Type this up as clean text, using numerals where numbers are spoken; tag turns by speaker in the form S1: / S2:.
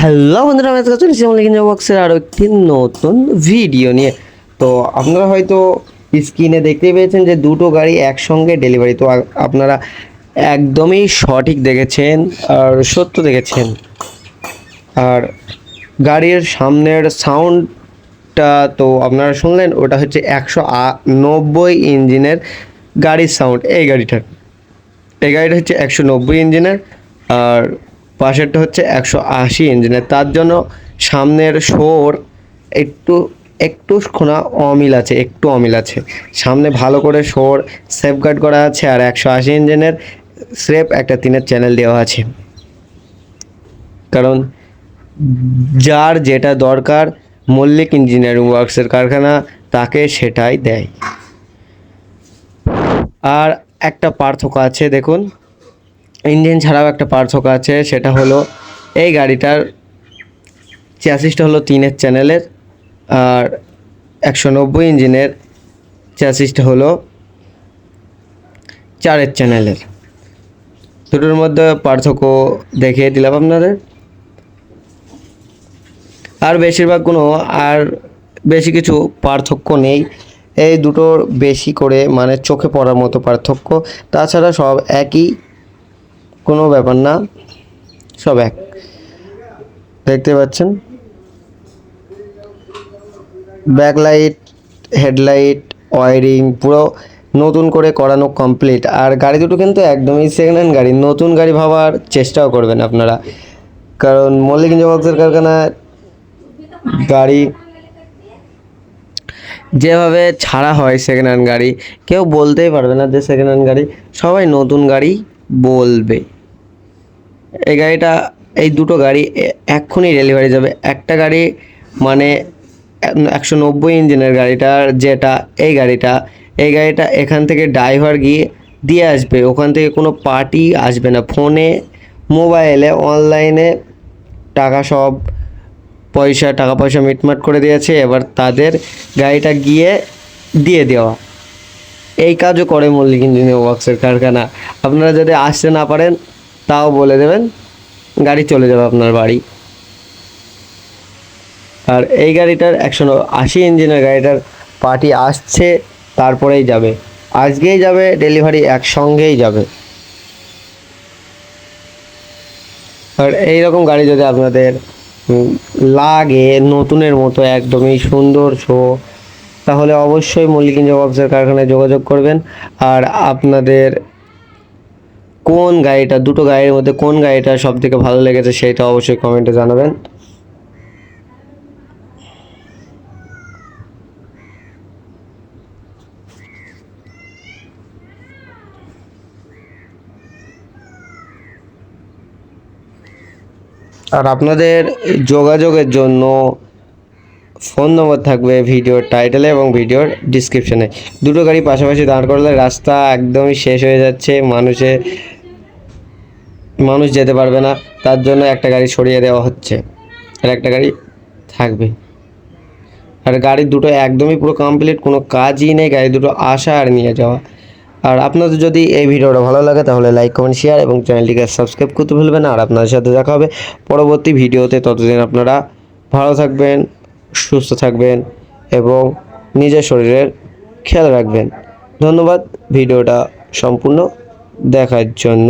S1: Hello বন্ধুরা, আমি আজকে চলেছি মল্লিকগঞ্জ বক্সের আরও একটি নতুন ভিডিও নিয়ে। তো আপনারা হয়তো স্ক্রিনে দেখতেই পেয়েছেন যে দুটো গাড়ি একসঙ্গে ডেলিভারি। তো আপনারা একদমই সঠিক দেখেছেন আর সত্য দেখেছেন। আর গাড়ির সামনের সাউন্ডটা তো আপনারা শুনলেন, ওটা হচ্ছে 190 ইঞ্জিনের গাড়ির সাউন্ড। এই গাড়িটা হচ্ছে 190 ইঞ্জিনের, আর পাশেরটা হচ্ছে 180 ইঞ্জিনের। তার জন্য সামনের শোর একটু একটু খোনা অমিল আছে। সামনে ভালো করে শোর সেফগার্ড করা আছে, আর 180 ইঞ্জিনের স্রেফ একটা 3-এর চ্যানেল দেওয়া আছে। কারণ যার যেটা দরকার মল্লিক ইঞ্জিনিয়ারিং ওয়ার্কসের কারখানা তাকে সেটাই দেয়। আর একটা পার্থক্য আছে, দেখুন, ইঞ্জিন ছাড়াও একটা পার্থক্য আছে। সেটা হলো এই গাড়িটার চ্যাসিসটা হলো 3-এর চ্যানেলের, আর 190 ইঞ্জিনের চ্যাসিসটা হলো 4-এর চ্যানেলের। দুটোর মধ্যে পার্থক্য দেখিয়ে দিলাম আপনাদের। আর বেশি কিছু পার্থক্য নেই। এই দুটোর বেশি করে মানে চোখে পড়ার মতো পার্থক্য, তাছাড়া সব একই, কোনো ব্যাপার না, সব এক। দেখতে পাচ্ছেন ব্যাকলাইট, হেডলাইট, ওয়ারিং পুরো নতুন করে করানো কমপ্লিট। আর গাড়ি দুটো কিন্তু একদমই সেকেন্ড হ্যান্ড গাড়ি, নতুন গাড়ি ভাবার চেষ্টাও করবেন আপনারা। কারণ মল্লিকগঞ্জ বক্সের কারখানায় গাড়ি যেভাবে ছাড়া হয় সেকেন্ড হ্যান্ড গাড়ি, কেউ বলতেই পারবে না যে সেকেন্ড হ্যান্ড গাড়ি, সবাই নতুন গাড়ি বলবে। এই দুটো গাড়ি এক্ষুনি ডেলিভারি যাবে। একটা গাড়ি মানে 190 ইঞ্জিনের গাড়িটার যেটা এই গাড়িটা এখান থেকে ড্রাইভার গিয়ে দিয়ে আসবে, ওখান থেকে কোনো পার্টি আসবে না। ফোনে, মোবাইলে, অনলাইনে টাকা পয়সা মিটমাট করে দিয়েছে, এবার তাদের গাড়িটা গিয়ে দিয়ে দেওয়া। এই কাজও করে মল্লিক ইঞ্জিনিয়ারিং ওয়ার্কসের কারখানা। আপনারা যদি আসতে না পারেন তাও বলে দেবেন, গাড়ি চলে যাবে আপনার বাড়ি। আর এই গাড়িটার 180 ইঞ্জিনের গাড়িটার পার্টি আসছে, তারপরেই যাবে, আজকেই যাবে, ডেলিভারি একসঙ্গেই যাবে। আর এইরকম গাড়ি যদি আপনাদের লাগে নতুনের মতো একদমই সুন্দর শো, তাহলে অবশ্যই মল্লিক ইঞ্জিনিয়ারিং ওয়ার্কসের কারখানায় যোগাযোগ করবেন। আর আপনাদের দুটো গাড়ির মধ্যে কোন গাড়িটা সব থেকে ভালো লেগেছে সেটা অবশ্যই কমেন্টে জানাবেন। আর আপনাদের যোগাযোগের জন্য ফোন নম্বর থাকবে ভিডিওর টাইটেলে এবং ভিডিওর ডিসক্রিপশনে। দুটো গাড়ি পাশাপাশি দাঁড় করলে রাস্তা একদমই শেষ হয়ে যাচ্ছে, মানুষ যেতে পারবে না। তার জন্য একটা গাড়ি সরিয়ে দেওয়া হচ্ছে, আর একটা গাড়ি থাকবে। আর গাড়ি দুটো একদমই পুরো কমপ্লিট, কোনো কাজই নেই, গাড়ি দুটো আসা আর নিয়ে যাওয়া। আর আপনাদের যদি এই ভিডিওটা ভালো লাগে তাহলে লাইক, কমেন্ট, শেয়ার এবং চ্যানেলটিকে সাবস্ক্রাইব করতে ভুলবেন না। আর আপনাদের সাথে দেখা হবে পরবর্তী ভিডিওতে। ততদিন আপনারা ভালো থাকবেন, সুস্থ থাকবেন এবং নিজের শরীরের খেয়াল রাখবেন। ধন্যবাদ ভিডিওটা সম্পূর্ণ দেখার জন্য।